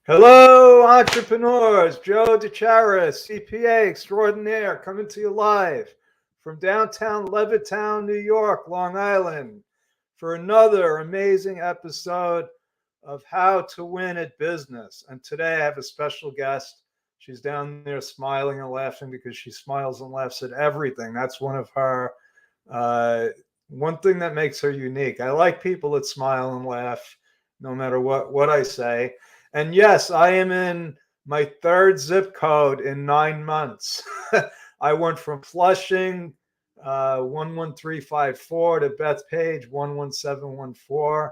Hello, entrepreneurs. Joe DeCharis, CPA extraordinaire, coming to you live from downtown Levittown, New York, Long Island, for another amazing episode of How to Win at Business. And today I have a special guest. She's down there smiling and laughing because she smiles and laughs at everything. That's one of her, one thing that makes her unique. I like people that smile and laugh no matter what I say. And yes, I am in my third zip code in 9 months. I went from Flushing, 11354 to Bethpage, 11714,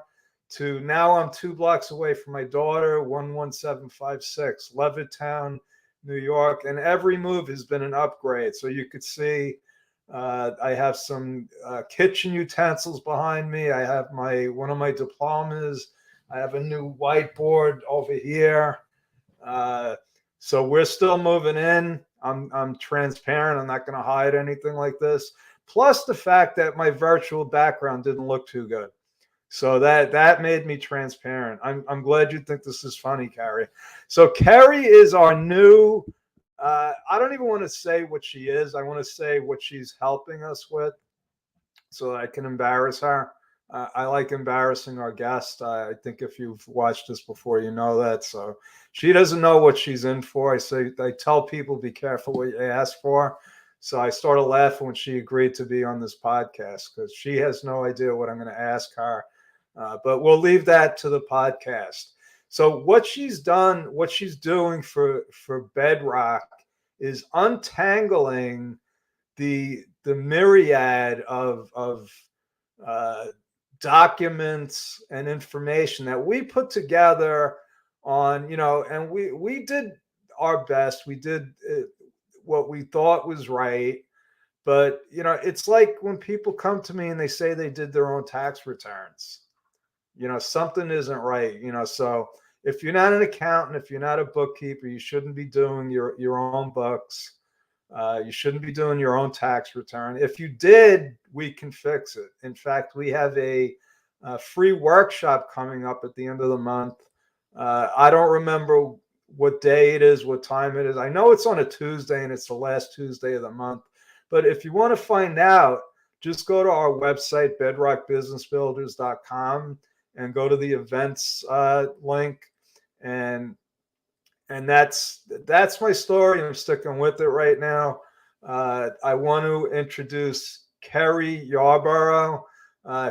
to now I'm 2 blocks away from my daughter, 11756, Levittown, New York. And every move has been an upgrade. So you could see I have some kitchen utensils behind me. I have one of my diplomas. I have a new whiteboard over here. So we're still moving in. I'm transparent. I'm not going to hide anything like this. Plus the fact that my virtual background didn't look too good. So that made me transparent. I'm glad you think this is funny, Carrie. So Carrie is our new, I don't even want to say what she is. I want to say what she's helping us with so I can embarrass her. I like embarrassing our guest. I think if you've watched this before, you know that. So she doesn't know what she's in for. I tell people, be careful what you ask for. So I started laughing when she agreed to be on this podcast because she has no idea what I'm going to ask her. But we'll leave that to the podcast. So what she's done, what she's doing for Bedrock is untangling the myriad of documents and information that we put together on, and we did our best. We did what we thought was right. But, it's like when people come to me and they say they did their own tax returns, something isn't right, so if you're not an accountant, if you're not a bookkeeper, you shouldn't be doing your own books. You shouldn't be doing your own tax return. If you did, we can fix it. In fact, we have a free workshop coming up at the end of the month. I don't remember what day it is, what time it is. I know it's on a Tuesday and it's the last Tuesday of the month. But if you want to find out, just go to our website, bedrockbusinessbuilders.com, and go to the events link. And that's my story. I'm sticking with it right now. I want to introduce Kerri Yarbrough.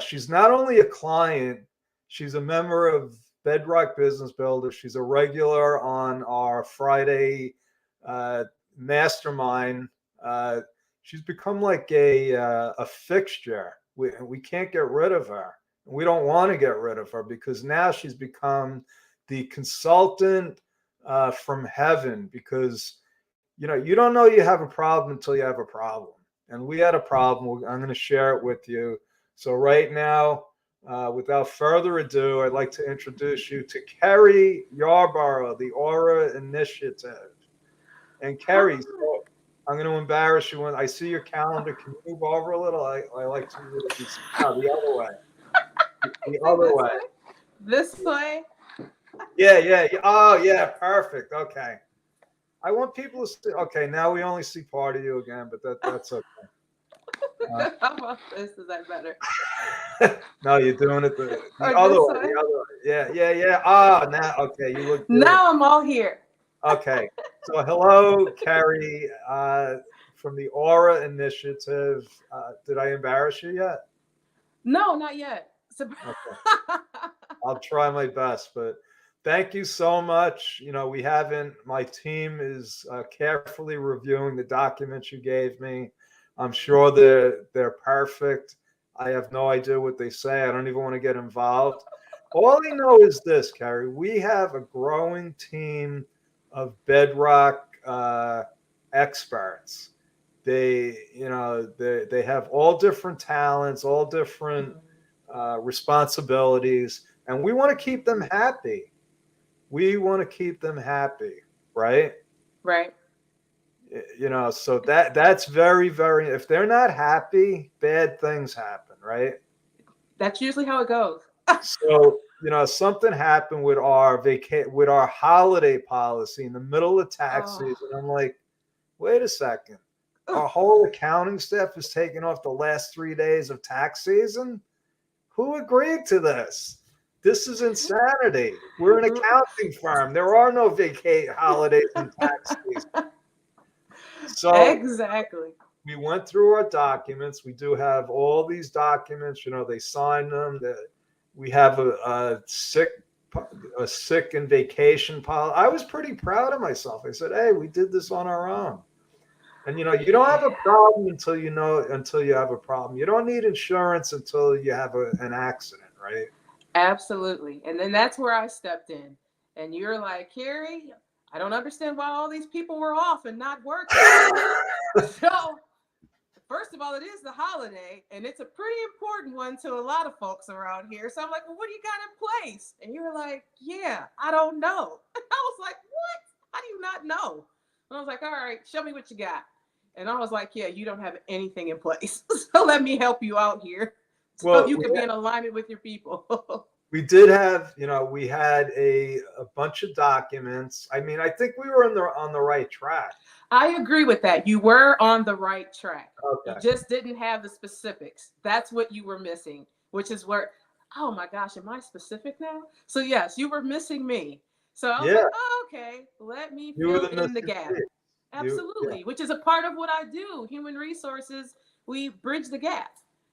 She's not only a client, she's a member of Bedrock Business Builders. She's a regular on our Friday mastermind. She's become like a fixture. We can't get rid of her. We don't want to get rid of her because now she's become the consultant from heaven, because you don't know you have a problem until you have a problem. And we had a problem. I'm going to share it with you. So right now, without further ado, I'd like to introduce you to Carrie Yarborough, the Aura Initiative. And Carrie, so I'm going to embarrass you when I see your calendar. Can you move over a little? I like to the other way. The other way. This way? Yeah. Oh, yeah, perfect. Okay. I want people to see. Okay, now we only see part of you again, but that's okay. How about this? Is that better? No, you're doing it the other way. The other way. Yeah. Ah, now, okay, you look good. Now I'm all here. Okay. So hello, Carrie, from the Aura Initiative. Did I embarrass you yet? No, not yet. Okay. I'll try my best, but thank you so much. My team is carefully reviewing the documents you gave me. I'm sure they're perfect. I have no idea what they say. I don't even want to get involved. All I know is this, Carrie. We have a growing team of Bedrock experts. They have all different talents, all different responsibilities, and we want to keep them happy. We want to keep them happy, right? Right. So that's very, very, if they're not happy, bad things happen, right? That's usually how it goes. So something happened with our holiday policy in the middle of tax Oh. season. I'm like, wait a second. Our whole accounting staff is taking off the last 3 days of tax season. Who agreed to this? This is insanity. We're an accounting firm. There are no holidays and tax season. So Exactly. we went through our documents. We do have all these documents. They sign them. We have a sick and vacation policy. I was pretty proud of myself. I said, "Hey, we did this on our own." And you don't have a problem until you have a problem. You don't need insurance until you have an accident, right? Absolutely. And then that's where I stepped in. And you're like, Kerri, I don't understand why all these people were off and not working. So, first of all, it is the holiday, and it's a pretty important one to a lot of folks around here. So I'm like, well, what do you got in place? And you were like, yeah, I don't know. And I was like, what? How do you not know? And I was like, all right, show me what you got. And I was like, yeah, you don't have anything in place. So let me help you out here so you can be in alignment with your people. We did have, we had a bunch of documents. I mean, I think we were on the right track. I agree with that. You were on the right track. Okay. You just didn't have the specifics. That's what you were missing, which is where, oh my gosh, am I specific now? So yes, you were missing me. So I was like, oh, okay, let me fill in the gap. Absolutely, which is a part of what I do. Human resources, we bridge the gap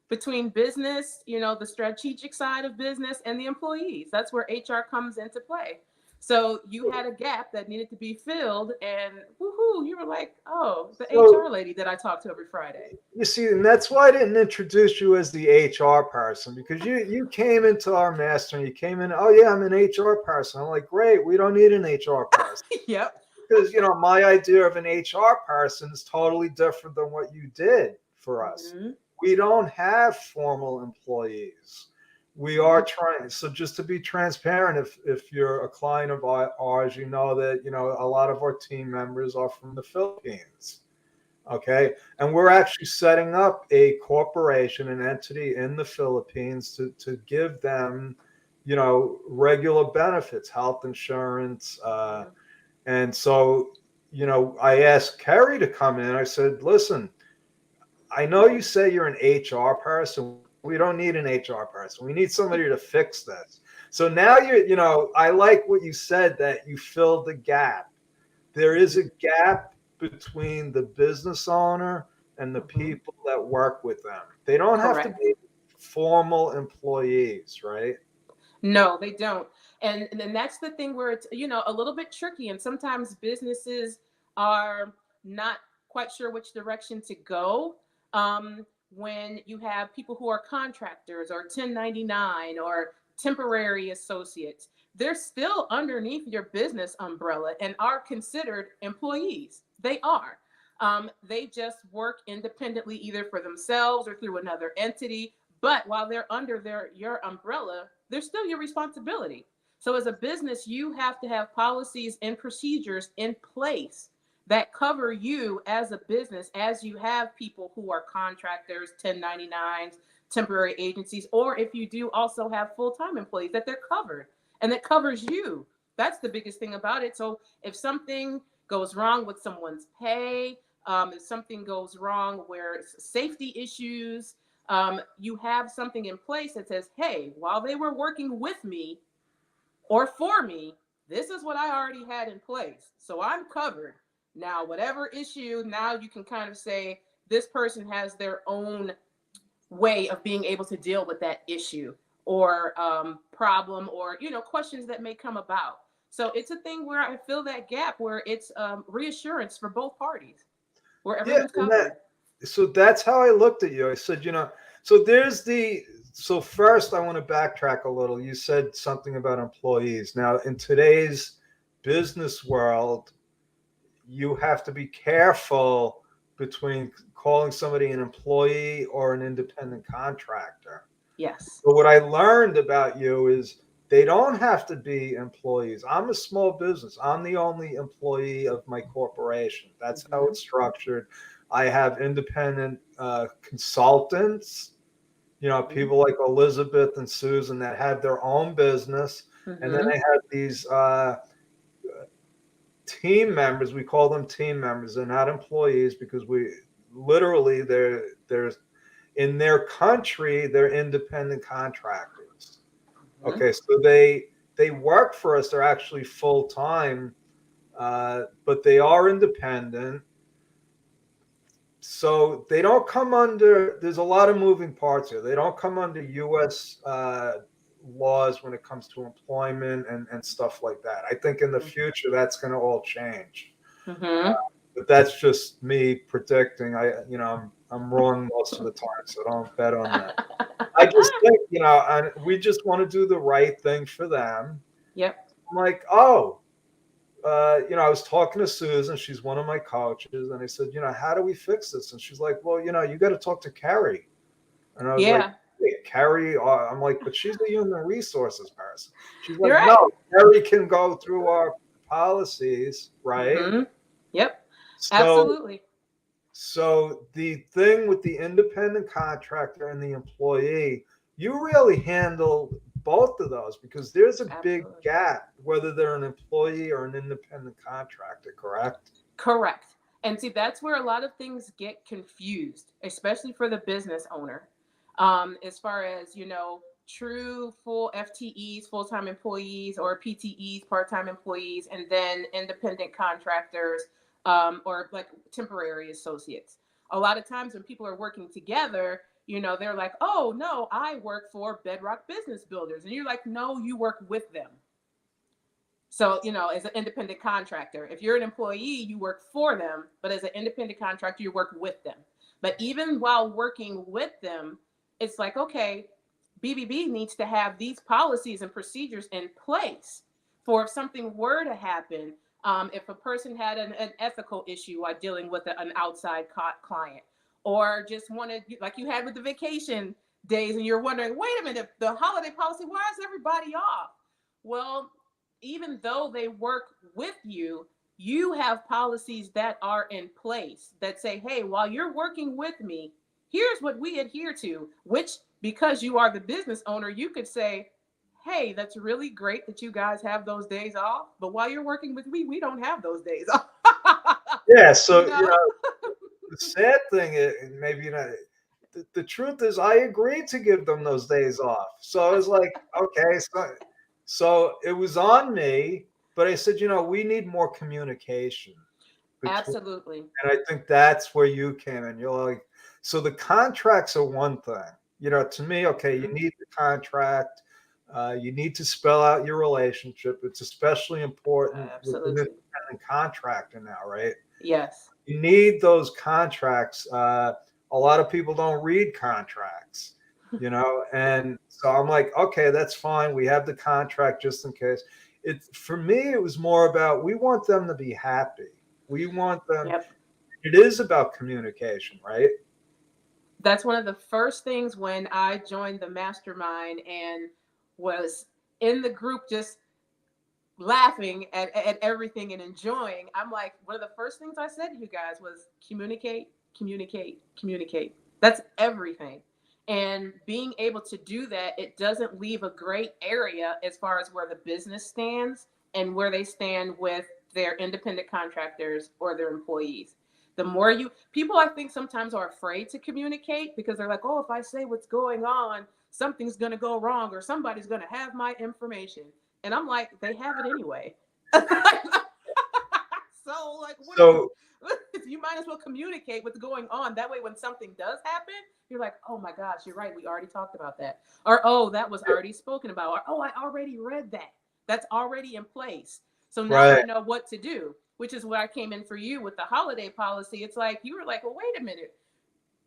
between business, the strategic side of business, and the employees. That's where HR comes into play. So you had a gap that needed to be filled, and woohoo, you were like, oh, the HR lady that I talk to every Friday. You see, and that's why I didn't introduce you as the HR person, because you came into our master and you came in, oh yeah, I'm an HR person. I'm like, great, we don't need an HR person. Yep. Because, my idea of an HR person is totally different than what you did for us. Mm-hmm. We don't have formal employees. We are trying. So just to be transparent, if you're a client of ours, you know that, a lot of our team members are from the Philippines. Okay. And we're actually setting up a corporation, an entity in the Philippines to give them, regular benefits, health insurance. And so, I asked Kerri to come in. I said, listen, I know you say you're an HR person. We don't need an HR person. We need somebody to fix this. So now I like what you said, that you filled the gap. There is a gap between the business owner and the people that work with them. They don't have to be formal employees, right? No, they don't. And then that's the thing where it's, a little bit tricky. And sometimes businesses are not quite sure which direction to go. When you have people who are contractors or 1099 or temporary associates, they're still underneath your business umbrella and are considered employees. They are. They just work independently, either for themselves or through another entity. But while they're under your umbrella, they're still your responsibility. So as a business, you have to have policies and procedures in place that cover you as a business, as you have people who are contractors, 1099s, temporary agencies, or if you do also have full-time employees, that they're covered and that covers you. That's the biggest thing about it. So if something goes wrong with someone's pay, if something goes wrong where it's safety issues, you have something in place that says, hey, while they were working with me or for me, this is what I already had in place. So I'm covered. Now, whatever issue, now you can kind of say this person has their own way of being able to deal with that issue or problem or, questions that may come about. So it's a thing where I fill that gap where it's reassurance for both parties, where everyone's covered. So that's how I looked at you. I said, so first I want to backtrack a little. You said something about employees. Now, in today's business world, you have to be careful between calling somebody an employee or an independent contractor. Yes. But what I learned about you is they don't have to be employees. I'm a small business. I'm the only employee of my corporation. That's how it's structured. I have independent consultants people like Elizabeth and Susan that had their own business. And then they had these team members. We call them team members. They're not employees because they're in their country, they're independent contractors. Okay, so they work for us. They're actually full time, but they are independent. So they don't come under. There's a lot of moving parts here. They don't come under U.S. Laws when it comes to employment and stuff like that. I think in the future that's going to all change. But that's just me predicting. I'm wrong most of the time, so don't bet on that. I just think, we just want to do the right thing for them. Yep. I'm like, I was talking to Susan. She's one of my coaches, and I said, how do we fix this? And she's like, well, you got to talk to Kerri. And I was like, hey, Kerri. I'm like, but she's the human resources person. She's like, no, Kerri can go through our policies, right? Yep. Absolutely. So the thing with the independent contractor and the employee, you really handle both of those because there's a big gap whether they're an employee or an independent contractor, correct? Correct. And see, that's where a lot of things get confused, especially for the business owner. As far as, true full FTEs, full-time employees, or PTEs, part-time employees, and then independent contractors, or like temporary associates. A lot of times when people are working together, they're like, oh, no, I work for Bedrock Business Builders. And you're like, no, you work with them. So, as an independent contractor, if you're an employee, you work for them. But as an independent contractor, you work with them. But even while working with them, it's like, okay, BBB needs to have these policies and procedures in place for if something were to happen. If a person had an ethical issue while dealing with an outside client, or just wanted, like you had with the vacation days, and you're wondering, wait a minute, the holiday policy, why is everybody off? Well, even though they work with you, you have policies that are in place that say, hey, while you're working with me, here's what we adhere to, which, because you are the business owner, you could say, hey, that's really great that you guys have those days off, but while you're working with me, we don't have those days off. Yeah, so the sad thing is, maybe the truth is, I agreed to give them those days off. So I was like, okay, so it was on me, but I said, we need more communication. Absolutely. And I think that's where you came in. You're like, so the contracts are one thing. To me, okay, you need the contract. You need to spell out your relationship. It's especially important with an independent contractor now, right? Yes. You need those contracts. A lot of people don't read contracts, and so I'm like, okay, that's fine. We have the contract just in case. For me, it was more about, we want them to be happy. We want them. Yep. It is about communication, right? That's one of the first things when I joined the mastermind and was in the group just laughing at everything and enjoying. I'm like, one of the first things I said to you guys was communicate, communicate, communicate. That's everything. And being able to do that, it doesn't leave a gray area as far as where the business stands and where they stand with their independent contractors or their employees. The more people, I think, sometimes are afraid to communicate because they're like, oh, if I say what's going on, something's going to go wrong or somebody's going to have my information. And I'm like, they have it anyway. So you might as well communicate what's going on. That way, when something does happen, you're like, oh my gosh, you're right. We already talked about that. Or, oh, that was already spoken about. Or, oh, I already read that. That's already in place. So now I know what to do, which is what I came in for you with the holiday policy. It's like, you were like, well, wait a minute.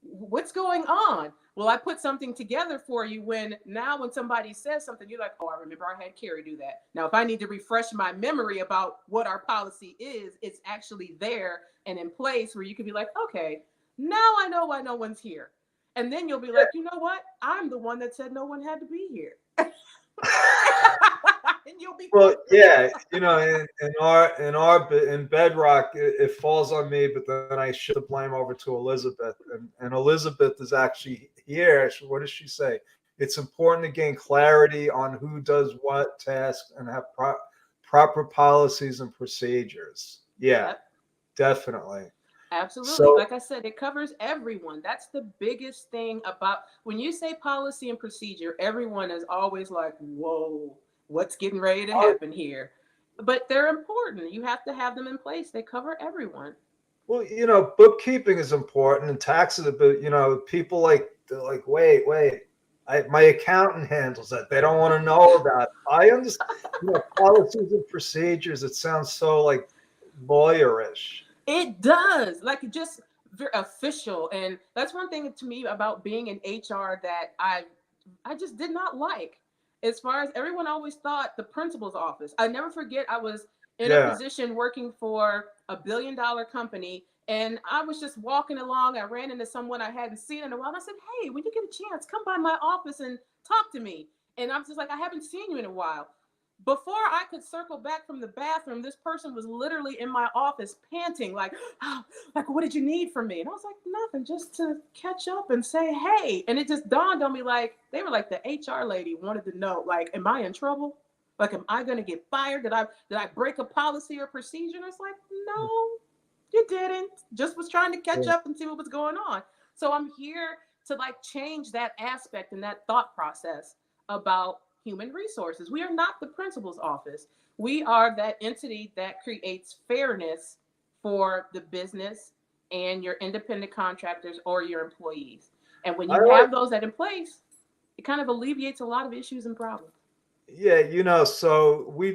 What's going on? Well, I put something together for you when somebody says something, you're like, oh, I remember I had Kerri do that. Now, if I need to refresh my memory about what our policy is, it's actually there and in place where you can be like, okay, now I know why no one's here. And then you'll be like, you know what? I'm the one that said no one had to be here. And you'll be Well, yeah, in Bedrock, it falls on me, but then I shift the blame over to Elizabeth, and Elizabeth is actually here. What does she say? It's important to gain clarity on who does what task and have proper policies and procedures. Yeah, Yep. definitely. Absolutely. So Like I said, it covers everyone. That's the biggest thing about when you say policy and procedure, everyone is always like, whoa, what's getting ready to happen here? But they're important. You have to have them in place. They cover everyone. well, bookkeeping is important and taxes, but people they're like, wait, my accountant handles that. They don't want to know about it. I understand, policies and procedures. It sounds so like lawyerish. It does. Like just very official. And that's one thing to me about being in HR that I just did not like. As far as everyone always thought the principal's office. I never forget I was in a Yeah, position working for a $1 billion company and I was just walking along. I ran into someone I hadn't seen in a while. And I said, hey, when you get a chance, come by my office and talk to me. And I'm just like, I haven't seen you in a while. Before I could circle back from the bathroom, this person was literally in my office panting, like, oh, like, what did you need from me? And I was like, nothing, just to catch up and say, hey. And it just dawned on me, like, they were like, the HR lady wanted to know, like, am I in trouble? Like, am I gonna get fired? Did I break a policy or procedure? And it's like, no, you didn't. Just was trying to catch yeah. up and see what was going on. So I'm here to like change that aspect and that thought process about human resources. We are not the principal's office. We are that entity that creates fairness for the business and your independent contractors or your employees. And when I you like. have those that in place, it kind of alleviates a lot of issues and problems. Yeah, so we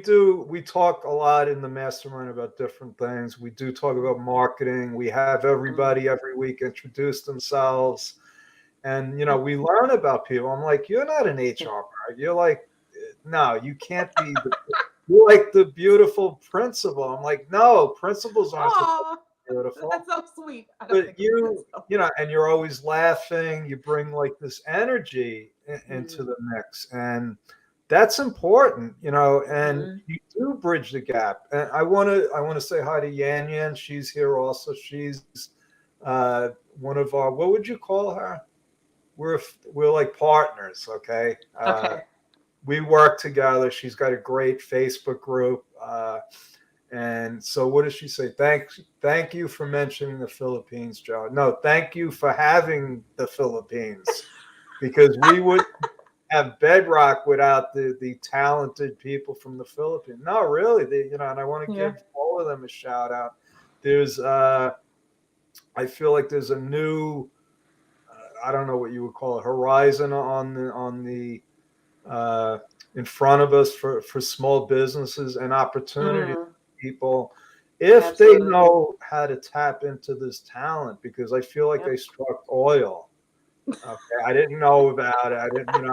talk a lot in the mastermind about different things. We do talk about marketing. We have Mm-hmm. everybody every week introduce themselves. And we learn about people. I'm like, you're not an HR guy. You're like, no, you can't be you're like the beautiful principal. I'm like, no, principals aren't supposed Oh, to be beautiful. that's so sweet. I don't But think of it so. and you're always laughing. You bring like this energy into Mm-hmm. the mix, and that's important, and Mm-hmm. you do bridge the gap. And I want to say hi to Yan Yan. She's here also. She's uh, one of our, what would you call her? We're like partners, okay? Okay. We work together. She's got a great Facebook group. And so, what does she say? Thank you for mentioning the Philippines, Joe. No, thank you for having the Philippines, because we would have Bedrock without the talented people from the Philippines. No, really, and I want to Yeah. give all of them a shout out. There's, I feel like there's a new, I don't know what you would call it, horizon on the uh, in front of us for small businesses and opportunities Mm, for people if they absolutely. know how to tap into this talent, because I feel like Yep. they struck oil. Okay, I didn't know about it. I didn't,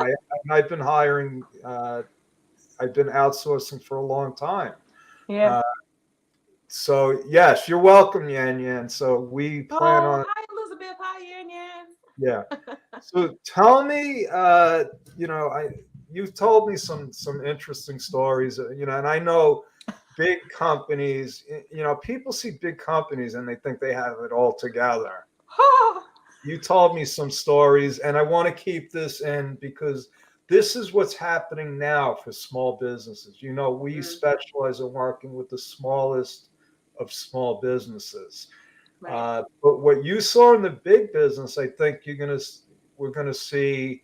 I've been hiring, I've been outsourcing for a long time. Yeah. Uh, so yes, you're welcome, Yan Yan. So we plan Oh, on, hi, Elizabeth. Hi, Yan Yan. yeah. So tell me, you've told me some interesting stories, and I know big companies, people see big companies and they think they have it all together. You told me some stories, and I want to keep this in because this is what's happening now for small businesses. We Mm, specialize in working with the smallest of small businesses. right. But what you saw in the big business, I think we're gonna see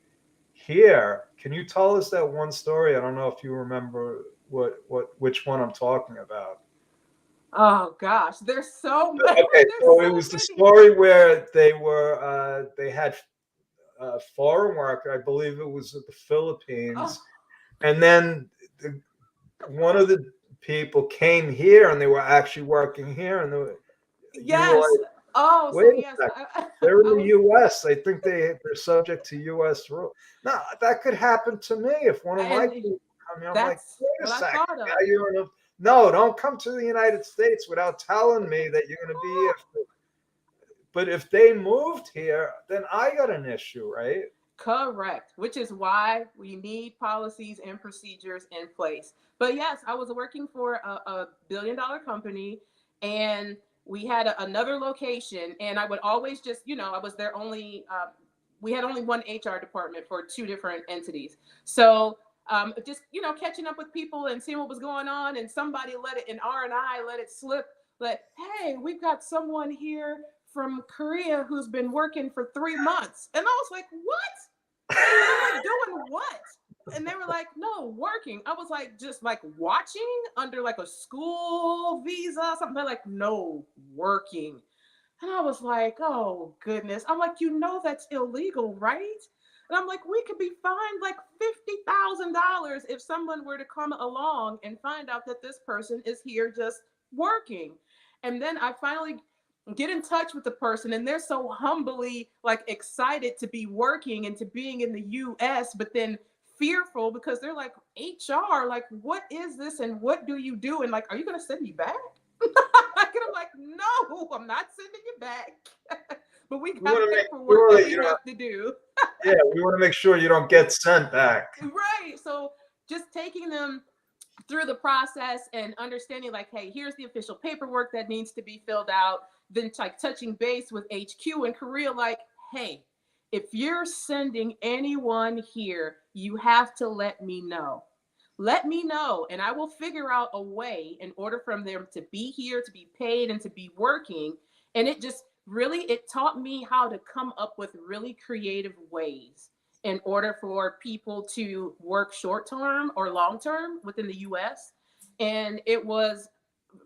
here. Can you tell us that one story? I don't know if you remember which one I'm talking about. Oh gosh, there's so many. Okay, There's so it so was the many. story where they had foreign worker. I believe it was at the Oh, Philippines, and then one of the people came here and they were actually working here, and you were yes. like, Oh, wait so a yes, second. They're in I the was, U.S. I think they're subject to U.S. rule. Now that could happen to me if one of my and people come here. I'm like, that's wait a what I second. thought Now of. you're in a no. Don't come to the United States without telling me that you're going to be here. But if they moved here, then I got an issue, right? Correct, which is why we need policies and procedures in place. But yes, I was working for a billion-dollar company, and we had another location, and I would always just, I was their only, we had only one HR department for two different entities. So just, catching up with people and seeing what was going on, and somebody let it, an R&I let it slip, like, hey, we've got someone here from Korea who's been working for 3 months. And I was like, what? I'm like, doing what? And they were like, no, working. I was like, just like watching under like a school visa, something. They're like, no, working. And I was like, oh goodness. I'm like, that's illegal, right? And I'm like, we could be fined like $50,000 if someone were to come along and find out that this person is here just working. And then I finally get in touch with the person, and they're so humbly like excited to be working and to being in the US, but then fearful because they're like, HR, like, what is this and what do you do? And like, are you going to send me back? And I'm like, no, I'm not sending you back. But we got paperwork that we have to do. Yeah, we want to make sure you don't get sent back. Right. So just taking them through the process and understanding like, hey, here's the official paperwork that needs to be filled out. Then like touching base with HQ in Korea, like, hey, if you're sending anyone here, you have to let me know. Let me know, and I will figure out a way in order for them to be here, to be paid, and to be working. And it taught me how to come up with really creative ways in order for people to work short term or long term within the US. And it was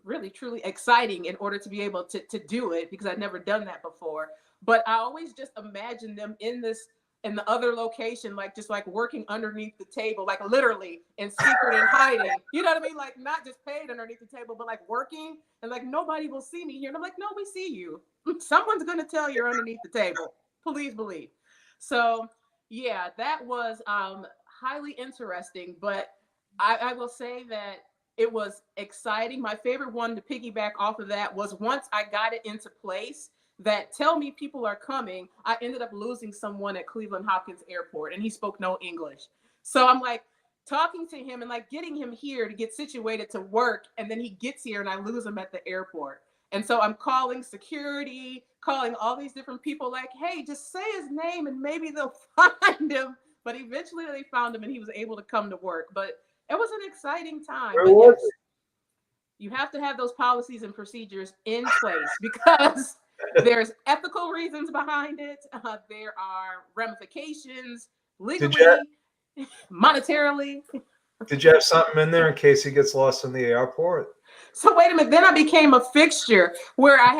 really truly exciting in order to be able to do it, because I'd never done that before. But I always just imagined them in the other location, like just like working underneath the table, like literally in secret and hiding. You know what I mean? Like not just paid underneath the table, but like working, and like nobody will see me here. And I'm like, no, we see you. Someone's gonna tell you're underneath the table. Please believe. So yeah, that was highly interesting. But I will say that it was exciting. My favorite one to piggyback off of that was once I got it into place that tell me people are coming, I ended up losing someone at Cleveland Hopkins Airport, and he spoke no English. So I'm like talking to him and like getting him here to get situated to work, and then he gets here and I lose him at the airport. And so I'm calling security, calling all these different people like, hey, just say his name and maybe they'll find him. But eventually they found him and he was able to come to work. But it was an exciting time. Where but was yes, you have to have those policies and procedures in place because there's ethical reasons behind it. There are ramifications legally, monetarily. Did you have something in there in case he gets lost in the airport? So wait a minute. Then I became a fixture where I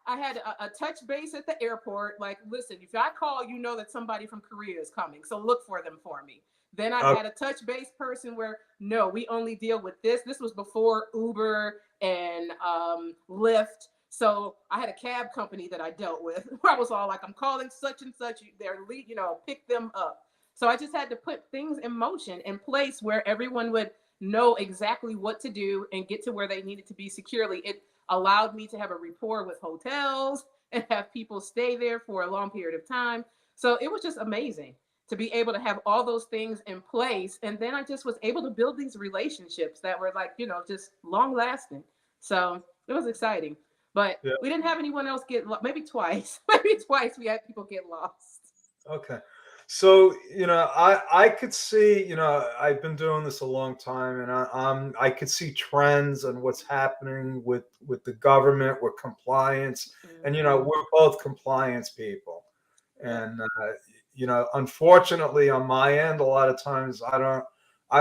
had a touch base at the airport. Like, listen, if I call, that somebody from Korea is coming. So look for them for me. Then I had a touch base person where, no, we only deal with this. This was before Uber and Lyft. So I had a cab company that I dealt with where I was all like, I'm calling such and such, their lead, pick them up. So I just had to put things in motion in place where everyone would know exactly what to do and get to where they needed to be securely. It allowed me to have a rapport with hotels and have people stay there for a long period of time. So it was just amazing to be able to have all those things in place. And then I just was able to build these relationships that were like, just long lasting. So it was exciting. But we didn't have anyone else get lost. Maybe twice we had people get lost. Okay. So, I could see, I've been doing this a long time, and I could see trends and what's happening with the government, with compliance. And, we're both compliance people. And, unfortunately on my end, a lot of times I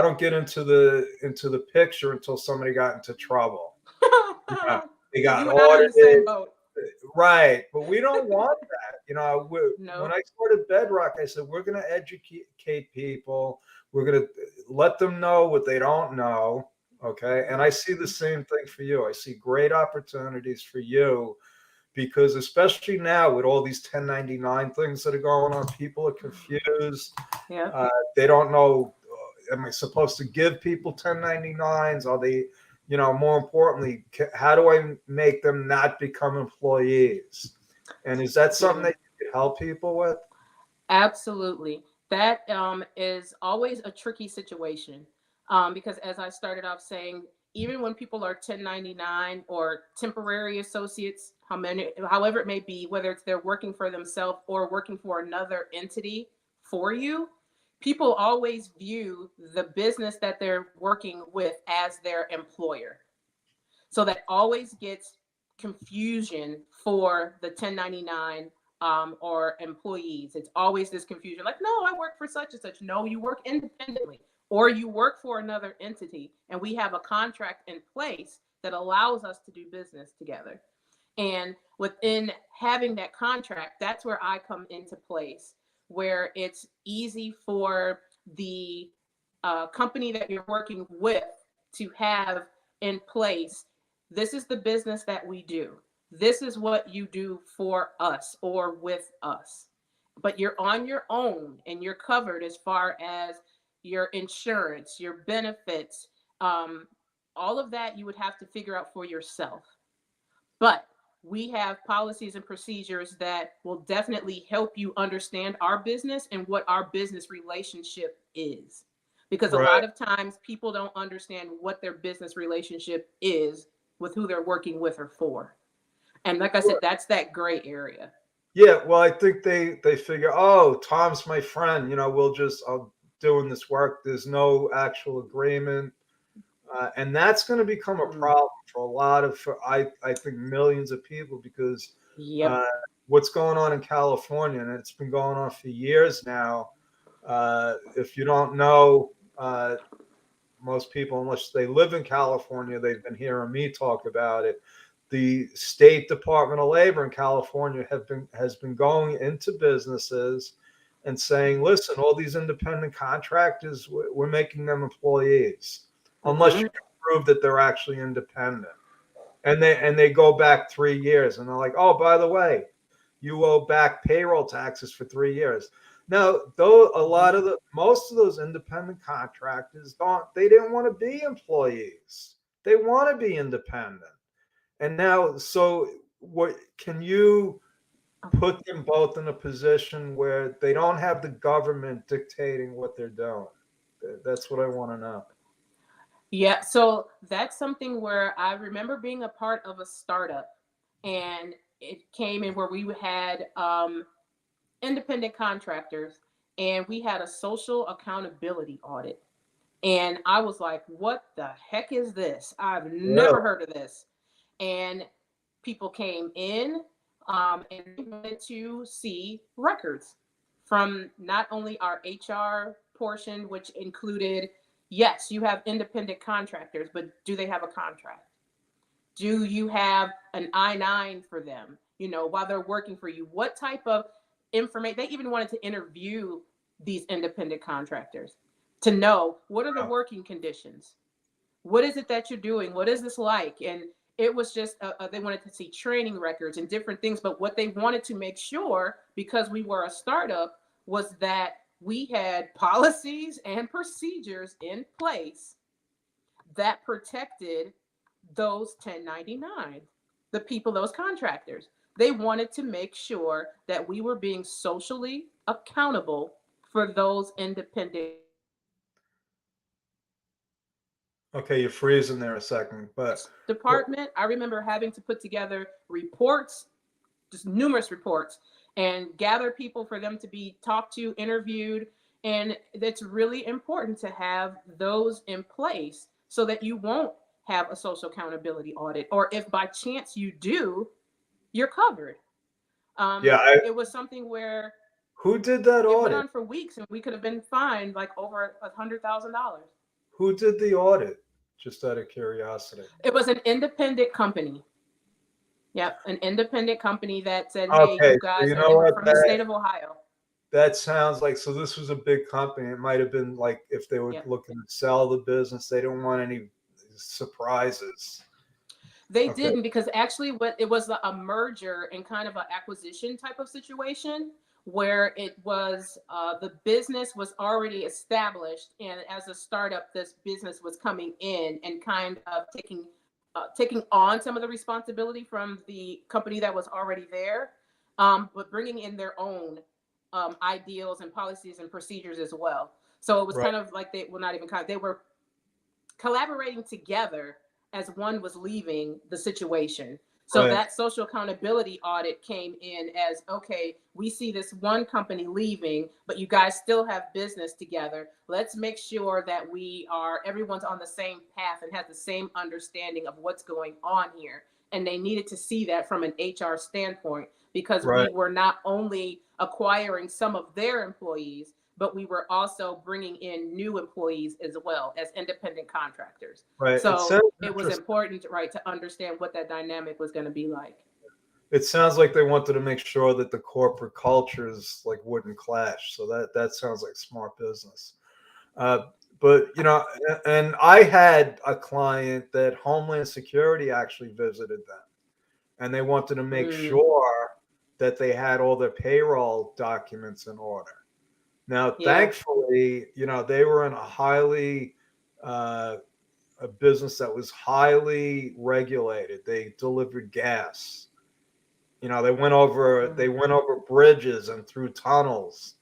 don't get into the picture until somebody got into trouble. They got audited. Right. But we don't want that. No. When I started Bedrock, I said, we're going to educate people. We're going to let them know what they don't know. Okay. And I see the same thing for you. I see great opportunities for you because especially now with all these 1099 things that are going on, people are confused. Yeah. They don't know, am I supposed to give people 1099s? Are they, more importantly, how do I make them not become employees? And is that something that you could help people with? Absolutely. That is always a tricky situation, because as I started off saying, even when people are 1099 or temporary associates, however it may be, whether it's they're working for themselves or working for another entity for you, people always view the business that they're working with as their employer. So that always gets confusion for the 1099 or employees. It's always this confusion like, no, I work for such and such. No, you work independently or you work for another entity. And we have a contract in place that allows us to do business together. And within having that contract, that's where I come into place, where it's easy for the company that you're working with to have in place, this is the business that we do. This is what you do for us or with us. But you're on your own and you're covered as far as your insurance, your benefits, all of that you would have to figure out for yourself. But we have policies and procedures that will definitely help you understand our business and what our business relationship is. Because a Right. lot of times people don't understand what their business relationship is with who they're working with or for. And like I said, that's that gray area. Yeah, well, I think they figure, oh, Tom's my friend. We'll just I'm doing this work. There's no actual agreement, and that's going to become a Mm. problem for a lot of, I think, millions of people because Yep. uh, what's going on in California, and it's been going on for years now. If you don't know, most people, unless they live in California, they've been hearing me talk about it. The State Department of Labor in California has been going into businesses and saying, "Listen, all these independent contractors, we're making them employees, unless Mm-hmm. you can prove that they're actually independent." And they go back 3 years, and they're like, "Oh, by the way, you owe back payroll taxes for 3 years." Now, though a lot of most of those independent contractors they didn't want to be employees. They want to be independent. And now, so what can you put them both in a position where they don't have the government dictating what they're doing? That's what I want to know. Yeah, so that's something where I remember being a part of a startup, and it came in where we had independent contractors and we had a social accountability audit. And I was like, what the heck is this? I've Really? never heard of this. And people came in and they wanted to see records from not only our HR portion, which included, yes, you have independent contractors, but do they have a contract? Do you have an I-9 for them, while they're working for you? What type of information? They even wanted to interview these independent contractors to know what are the working conditions? What is it that you're doing? What is this like? And it was just, they wanted to see training records and different things. But what they wanted to make sure, because we were a startup, was that we had policies and procedures in place that protected those 1099, the people, those contractors. They wanted to make sure that we were being socially accountable for those independent Okay, you're freezing there a second, but department. I remember having to put together reports, just numerous reports, and gather people for them to be talked to, interviewed. And it's really important to have those in place so that you won't have a social accountability audit. Or if by chance you do, you're covered. yeah, It was something where who did that it went audit? on for weeks and we could have been fined like over $100,000. Who did the audit? Just out of curiosity. It was an independent company. Yep, an independent company that said, "Hey, Okay, you so guys," you and know they were what? from the state of Ohio. That sounds like, so this was a big company. It might have been like if they were Yep, looking to sell the business, they didn't want any surprises. they Okay. didn't, because actually, what it was a merger and kind of an acquisition type of situation where it was the business was already established, and as a startup, this business was coming in and kind of taking on some of the responsibility from the company that was already there, but bringing in their own ideals and policies and procedures as well. So it was Right. kind of like not even kind of, they were collaborating together as one was leaving the situation. So Right. that social accountability audit came in as, okay, we see this one company leaving, but you guys still have business together. Let's make sure that everyone's on the same path and has the same understanding of what's going on here. And they needed to see that from an HR standpoint, because Right. we were not only acquiring some of their employees, but we were also bringing in new employees as well as independent contractors. Right. It So sounds it was interesting. important, right, to understand what that dynamic was going to be like. It sounds like they wanted to make sure that the corporate cultures like wouldn't clash. So that sounds like smart business. Uh, but and I had a client that Homeland Security actually visited them, and they wanted to make Mm, sure that they had all their payroll documents in order. Now, yeah. thankfully, they were in uh, a business that was highly regulated. They delivered gas. They Mm, went over bridges and through tunnels.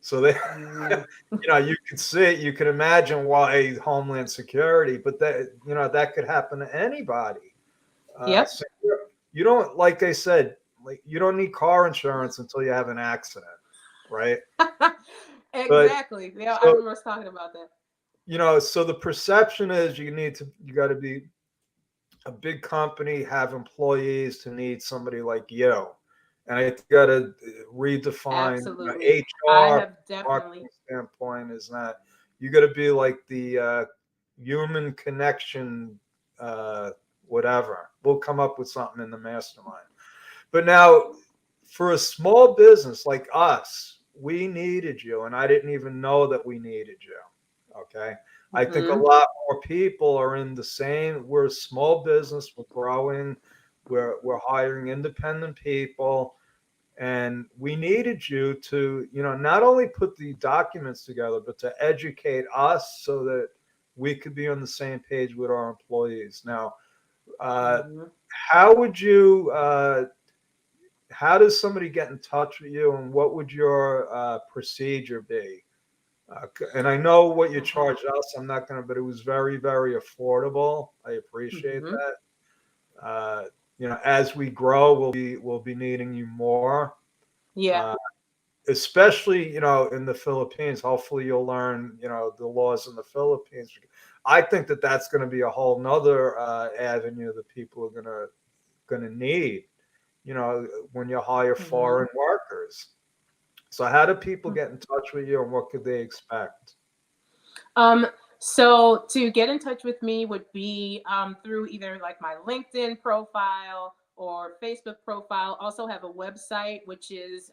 So they, mm, you can imagine why Homeland Security, but that could happen to anybody. yep. So you don't, like they said, like you don't need car insurance until you have an accident, right? But Exactly. Yeah, I so remember us talking about that. so the perception is you got to be a big company, have employees to need somebody like you. And I got to redefine Absolutely. I HR have definitely. marketing standpoint is that you got to be like the human connection, uh, whatever. We'll come up with something in the mastermind. But now, for a small business like us, we needed you, and I didn't even know that we needed you. Okay. I think a Hmm. lot more people are in the same. We're a small business, we're growing, we're hiring independent people, and we needed you to, not only put the documents together, but to educate us so that we could be on the same page with our employees. Now, uh, Hmm. how would you how does somebody get in touch with you, and what would your procedure be? And I know what you Hmm. charged us. I'm not going to, but it was very, very affordable. I appreciate Hmm. that. Uh, as we grow, we'll be needing you more, Yeah. uh, especially in the Philippines. Hopefully, you'll learn the laws in the Philippines. I think that that's going to be a whole nother avenue that people are going to need. When you hire Hmm. foreign workers. So, how do people get in touch with you, and what could they expect? Um, so to get in touch with me would be through either like my LinkedIn profile or Facebook profile. Also have a website, which is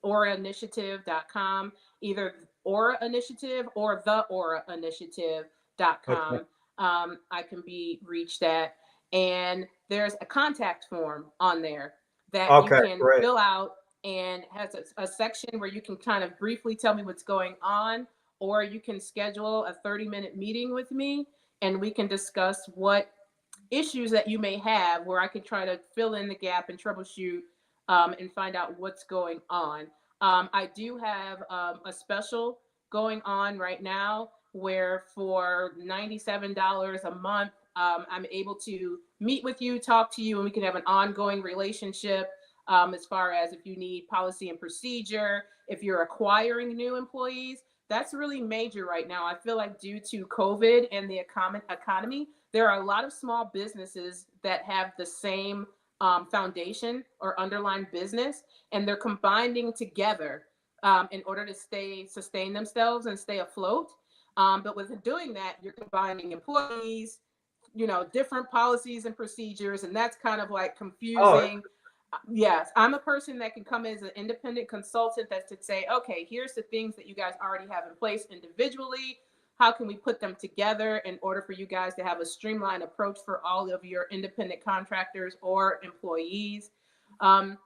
aurainitiative.com, either Aura Initiative or the Okay. aurainitiative.com. I can be reached at. And there's a contact form on there that you Okay, can great. fill out, and has a section where you can kind of briefly tell me what's going on, or you can schedule a 30-minute meeting with me and we can discuss what issues that you may have, where I could try to fill in the gap and troubleshoot, and find out what's going on. I do have a special going on right now where for $97 a month, I'm able to meet with you, talk to you, and we can have an ongoing relationship, as far as if you need policy and procedure, if you're acquiring new employees. That's really major right now. I feel like due to COVID and the economy, there are a lot of small businesses that have the same foundation or underlying business, and they're combining together in order to sustain themselves and stay afloat. But with doing that, you're combining employees, different policies and procedures, and that's kind of like Oh, confusing. Yes, I'm a person that can come as an independent consultant that's to say, okay, here's the things that you guys already have in place individually. How can we put them together in order for you guys to have a streamlined approach for all of your independent contractors or employees? Um,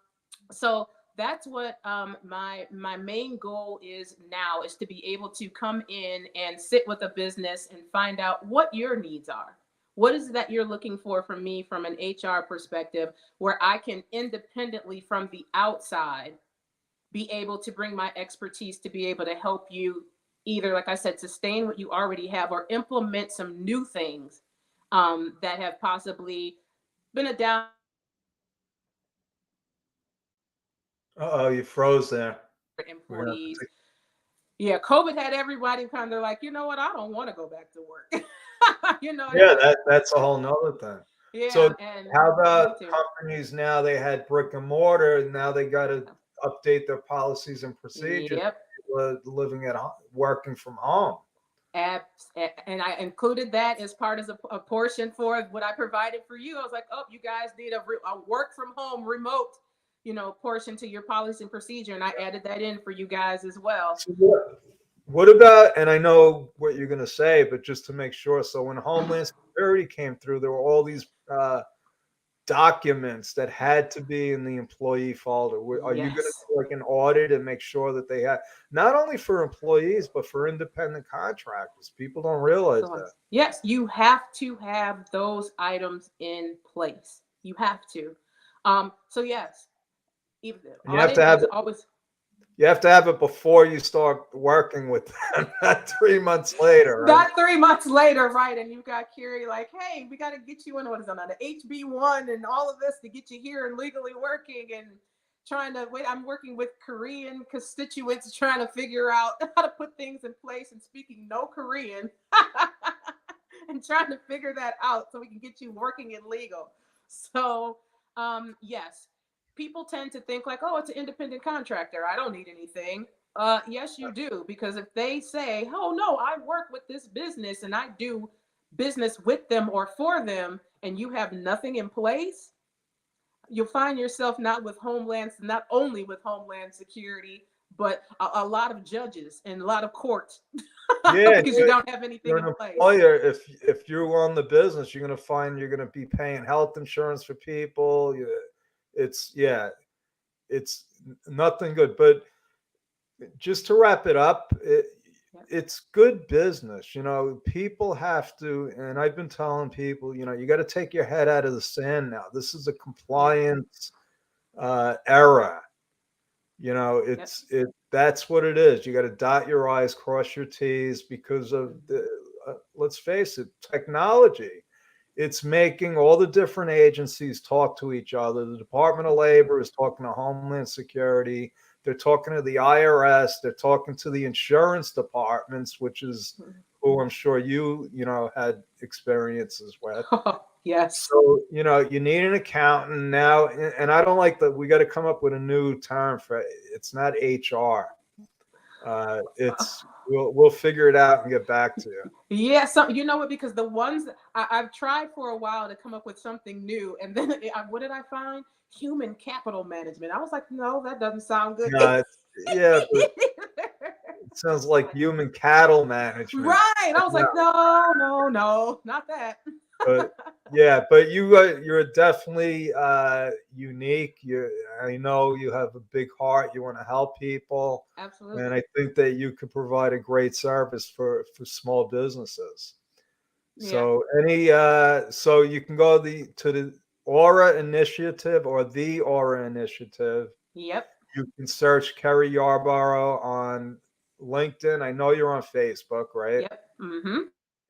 so that's what my main goal is now, is to be able to come in and sit with a business and find out what your needs are. What is it that you're looking for from me from an HR perspective, where I can independently from the outside be able to bring my expertise to be able to help you either, like I said, sustain what you already have or implement some new things that have possibly been a down. Uh-oh, you froze there. We're gonna have to Employees. Yeah, COVID had everybody kind of like, you know what, I don't want to go back to work. You know what I Yeah, mean? that's a whole nother thing. So Yeah, and how me about too. companies now? They had brick and mortar, and now they got to update their policies and procedures. Yep. People are living at home, working from home. And I included that as part of a portion for what I provided for you. I was like, oh, you guys need a work from home remote, portion to your policy and procedure. And I added that in for you guys as well. So what about, and I know what you're going to say, but just to make sure. So when Homeland Security came through, there were all these documents that had to be in the employee folder. Are you going to Yes. do like an audit and make sure that they have, not only for employees, but for independent contractors? People don't realize that. Yes, you have to have those items in place. You have to. So yes, even the And you have audit to have is it. always. You have to have it before you start working with them, not 3 months later. Right? Not 3 months later, right? And you got Kerri like, hey, we got to get you in what is on the HB1 and all of this to get you here and legally working and trying to wait. I'm working with Korean constituents trying to figure out how to put things in place and speaking no Korean and trying to figure that out so we can get you working in legal. So, yes, people tend to think like, oh, it's an independent contractor. I don't need anything. Yes, you do. Because if they say, oh, no, I work with this business and I do business with them or for them, and you have nothing in place, you'll find yourself not only with Homeland Security, but a lot of judges and a lot of courts Yeah, because you don't have anything you're in an place. employer. If you own the business, you're going to find you're going to be paying health insurance for people. It's it's nothing good. But just to wrap it up, it's good business. People have to, and I've been telling people, you got to take your head out of the sand now. This is a compliance era. That's what it is. You got to dot your I's, cross your T's because of let's face it, technology. It's making all the different agencies talk to each other. The Department of Labor is talking to Homeland Security. They're talking to the IRS. They're talking to the insurance departments, which is who I'm sure you had experiences with. Yes. So, you need an accountant now. And I don't like that. We got to come up with a new term for it. It's not HR. We'll figure it out and get back to you. Yeah, so you know what? Because the ones I've tried for a while to come up with something new, and then what did I find? Human capital management. I was like, no, that doesn't sound good. But it sounds like human cattle management. Right. I was like, no, not that. But you're definitely unique. I know you have a big heart. You want to help people. Absolutely. And I think that you could provide a great service for small businesses. Yeah. So you can go to the Aura Initiative or the Aura Initiative. Yep. You can search Kerri Yarborough on LinkedIn. I know you're on Facebook, right? Yep. Mm-hmm.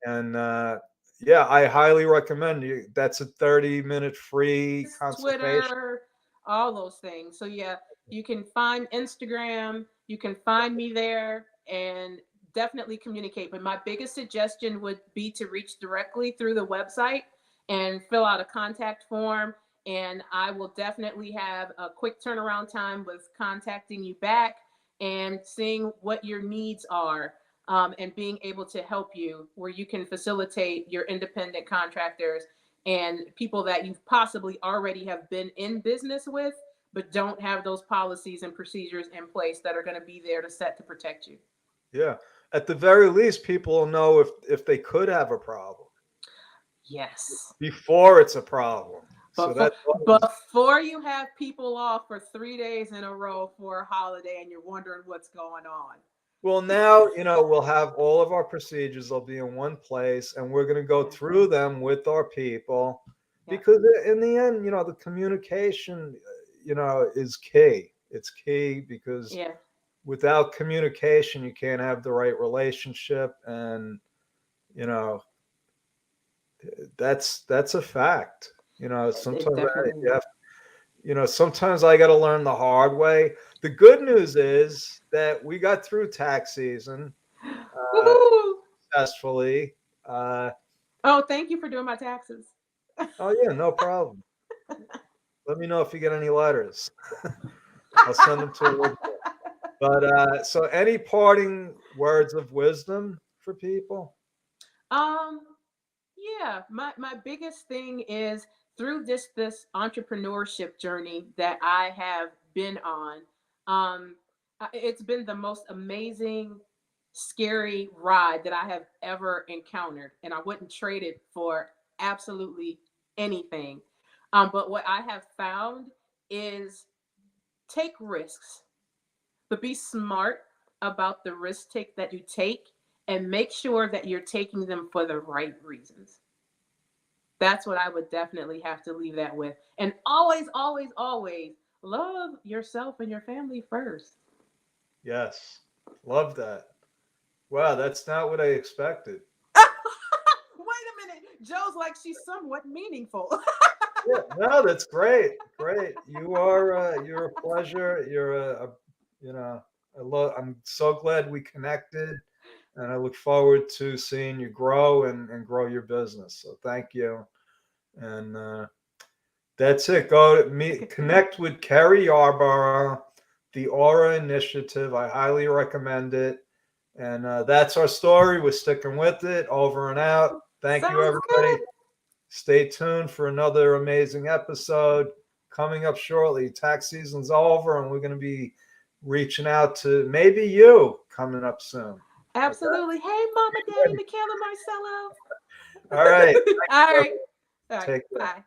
And I highly recommend you. That's a 30-minute free consultation. Twitter, all those things. So yeah, you can find Instagram. You can find me there and definitely communicate. But my biggest suggestion would be to reach directly through the website and fill out a contact form. And I will definitely have a quick turnaround time with contacting you back and seeing what your needs are. And being able to help you where you can facilitate your independent contractors and people that you possibly already have been in business with, but don't have those policies and procedures in place that are going to be there to protect you. Yeah. At the very least, people will know if they could have a problem. Yes. Before it's a problem. Before you have people off for 3 days in a row for a holiday and you're wondering what's going on. Well, now, we'll have all of our procedures. They'll be in one place, and we're going to go through them with our people because in the end, the communication, is key. It's key because Yeah. without communication, you can't have the right relationship. And, you know, that's a fact. You know, It sometimes definitely you is. have, sometimes I got to learn the hard way. The good news is that we got through tax season uh, Woohoo! successfully. Uh, Oh, thank you for doing my taxes. oh yeah, no problem. Let me know if you get any letters. I'll send them to Elizabeth. But so any parting words of wisdom for people? um, yeah, my biggest thing is through this entrepreneurship journey that I have been on. It's been the most amazing, scary ride that I have ever encountered, and I wouldn't trade it for absolutely anything. But what I have found is take risks, but be smart about the risk take that you take, and make sure that you're taking them for the right reasons. That's what I would definitely have to leave that with. And always, always, always love yourself and your family first. Yes, love that. Wow, that's not what I expected. Wait a minute. Joe's like, she's somewhat meaningful. Yeah, no, that's great. Great. You're a pleasure. You're I'm so glad we connected, and I look forward to seeing you grow and grow your business. So thank you. And that's it. Go to connect with Carrie Yarborough, the Aura Initiative. I highly recommend it. And that's our story. We're sticking with it. Over and out. Thank you, Sounds good. everybody. Stay tuned for another amazing episode coming up shortly. Tax season's over, and we're going to be reaching out to maybe you coming up soon. Absolutely. Hey, Mama, Daddy, Michaela, Marcelo. All right. All right. All right. Take care. Bye.